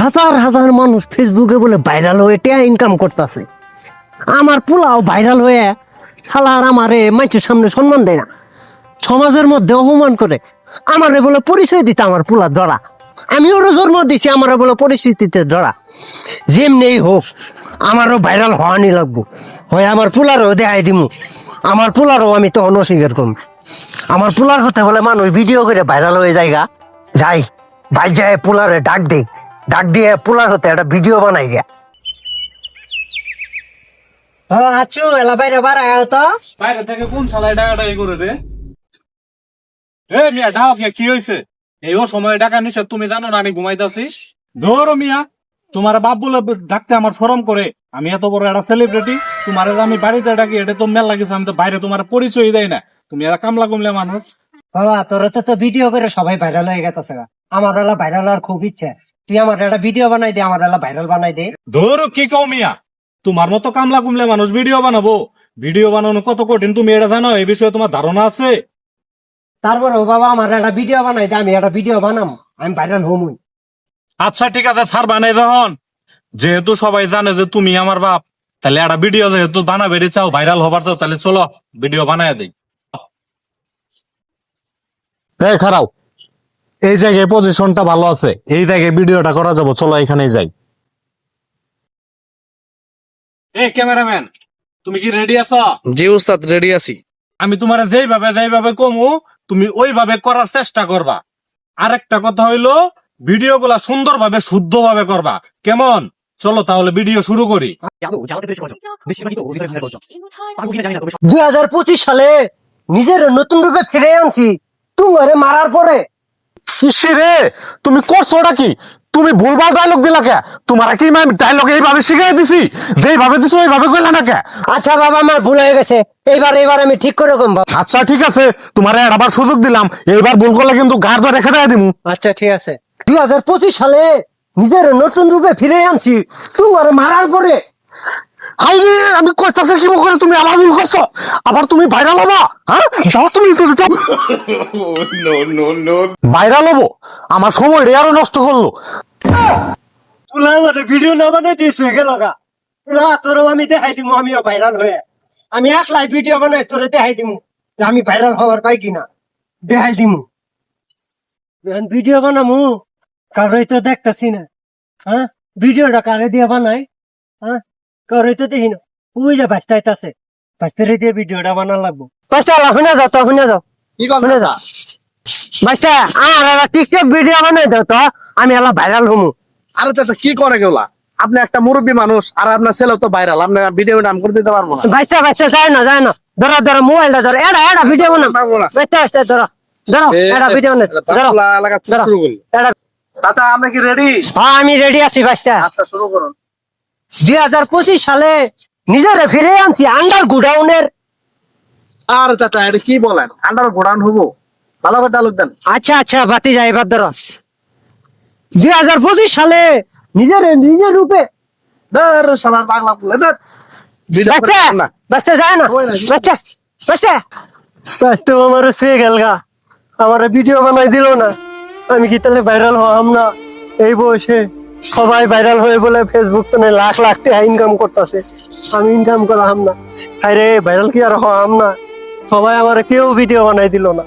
হাজার হাজার মানুষ ফেসবুকে বলে ভাইরাল হয়ে টিয়া ইনকাম করতেছে। আমার পোলাও ভাইরাল হয়ে শালার আমারে মানুষের সামনে সম্মান দেয় না, সমাজের মধ্যে অপমান করে। আমারে বলে পরিচয় দিতে আমার পোলা ধরা, আমি ওর জন্ম দিচ্ছি আমারে বলে পরিস্থিতিতে ধরা। যেমনি হোক আমারও ভাইরাল হওয়ানি লাগবো, হয় আমার পোলারও দেখাই দিমু। আমার পোলারও আমি তো অনস্বীকার করব। আমার পোলার হতে বলে মানুষ ভিডিও করে ভাইরাল হয়ে যায়গা, যাই ভাই যায় পোলারে ডাক দেই, ডাক দিয়ে পোলার হতে একটা ভিডিও বানাই গিয়া। আচ্ছু এলা বাইরে বাড়ায় তো বাইরে থেকে কোন শালায় ডাকাডাকি করে রে? এ মিয়া ডাও কি হয়েছে? এই ও সময় ডাকা নিছে, তুমি জানো না আমি ঘুমাইতেছি? ধরো মিয়া, তোমার বাপ বলে ডাকতে আমার শরম করে। আমি এত বড় একটা সেলিব্রিটি, তোমার আমি বাড়িতে ডাকি, এটা তো মেল লাগিছে। আমি তো বাইরে তোমার পরিচয় দেয় না, তুমি একটা কামলা কুমলা মানুষ। বাবা তোর তো ভিডিও করে সবাই ভাইরাল হয়ে গেছে। আমার এলা ভাইরাল হওয়ার খুব ইচ্ছা, তুই আমার একটা ভিডিও বানাই দে, আমার এলা ভাইরাল বানাই দে। ধরো কি কও মিয়া, তোমার মতো কামলা কুমলা মানুষ ভিডিও বানাবো? ভিডিও বানানো কত কঠিন তুমি এটা জানো? এই বিষয়ে তোমার ধারণা আছে? তারপরে বাবা আমার একটা ভিডিও বানাই দে, আমি একটা ভিডিও বানাম, আমি ভাইরাল হমুই। আচ্ছা ঠিক আছে, স্যার বানাই যখন, যেহেতু সবাই জানে যে তুমি আমার বাপ, তাহলে একটা ভিডিও যেহেতু বানাবে চাও, ভাইরাল হবার তো, তাহলে চলো ভিডিও বানায় দেই। এই খারাপ, এই জায়গায় পজিশনটা ভালো আছে, এই জায়গায় ভিডিওটা করা যাবো, চলো এখানেই যাই। এই ক্যামেরাম্যান, তুমি কি রেডি আছো? জি উস্তাদ, রেডি আছি। আমি তোমার যেইভাবে কমু তুমি ওইভাবে করার চেষ্টা করবা। আরেকটা কথা হইলো, ভিডিও গুলা সুন্দরভাবে শুদ্ধভাবে করবা, কেমন? চলো তাহলে ভিডিও শুরু করি। 2025 সালে নিজের নতুন রূপে ফিরে আনছি তোমারে মারার পরে। শিশি রে, তুমি করছো ওটা কি? তুমি ভুলভাল ডায়লগ দিলা কে? তোমার কি আমি ডায়লগ এইভাবে শিখাই দিছি? যেইভাবে দিছো ওইভাবে কইলা না কে? আচ্ছা বাবা আমার ভুল হয়ে গেছে, এইবার আমি ঠিক করে কম বাবা। আচ্ছা ঠিক আছে, তোমার আবার সুযোগ দিলাম, এইবার ভুল করলে কিন্তু গাড় ধরে রেখে দেয় দিমু। আচ্ছা ঠিক আছে। 2025 সালে নিজের নতুন রূপে ফিরে আনছি তোমার মারার পরে। আইরে আমি কইতাছি কি করে, তুমি আবার ভুল করছো, আবার তুমি ভাইরাল হবা? হ্যাঁ যাও তুমি ভাইরাল হবো? আমার সময় রে আরো নষ্ট করলো। তুলা আমারে ভিডিও না বানাই দিয়েছে গেলগা। তুলা তোরও আমি দেখাই দিমু আমিও ভাইরাল হয়ে। আমি একলাই ভিডিও বানাই তোরে দেখাই দিমু যে আমি ভাইরাল হওয়ার পাই কিনা, দেখাই দিমু। ভিডিও বানামু কারোই তো দেখতাছি না। হ্যাঁ ভিডিওটা কারে দিয়ে বানাই? হ্যাঁ কারোই তো দেখি না। ওই যে বাস্তা আইতাছে, বাস্তারে দিয়ে ভিডিওটা বানান লাগবো। বাস্তা শুনে যাও তো, শুনে যাও, কি কথা? শুনে যাও বাস্তা, আমার একটা টিকটক ভিডিও বানাই দাও তো, আমি এলা ভাইরাল হমু। আরে চাচা কি করে গেলা? আপনি একটা মুরব্বী মানুষ, আর আপনার ছেলে তো ভাইরাল, আপনার ভিডিও নাম করে দিতে পারবো না। বাচ্চা যায় না ধরো মোবাইলটা ধরো, এটা ভিডিও বানাও। বাচ্চা ধরো এটা ভিডিও বানাও, ধরো চাচা আপনি কি রেডি? হ্যাঁ আমি রেডি আছি বাচ্চা। আচ্ছা শুরু করুন। 2025 সালে নিজেরে ফিরে আনছি আন্ডার গোডাউনের। আর চাচা এটা কি বলেন, আন্ডার গোডাউন হবো? ভালো করে ডায়লগ দেন। আচ্ছা বাতি যায়, এবার ধরো 2025 সালে নিজের রূপে। শালার বাংলা বলে বাচ্চা যায় না, বাচ্চা আমার সে গেলগা, আমার ভিডিও বানাই দিল না। আমি কি তাহলে ভাইরাল হলাম না? এই বয়সে সবাই ভাইরাল হয়ে বলে ফেসবুক তো লাখ লাখ টাকা ইনকাম করতেছে, আমি ইনকাম করলাম না। আরে ভাইরাল কি আর হলাম না? সবাই আমার কেউ ভিডিও বানাই দিল না।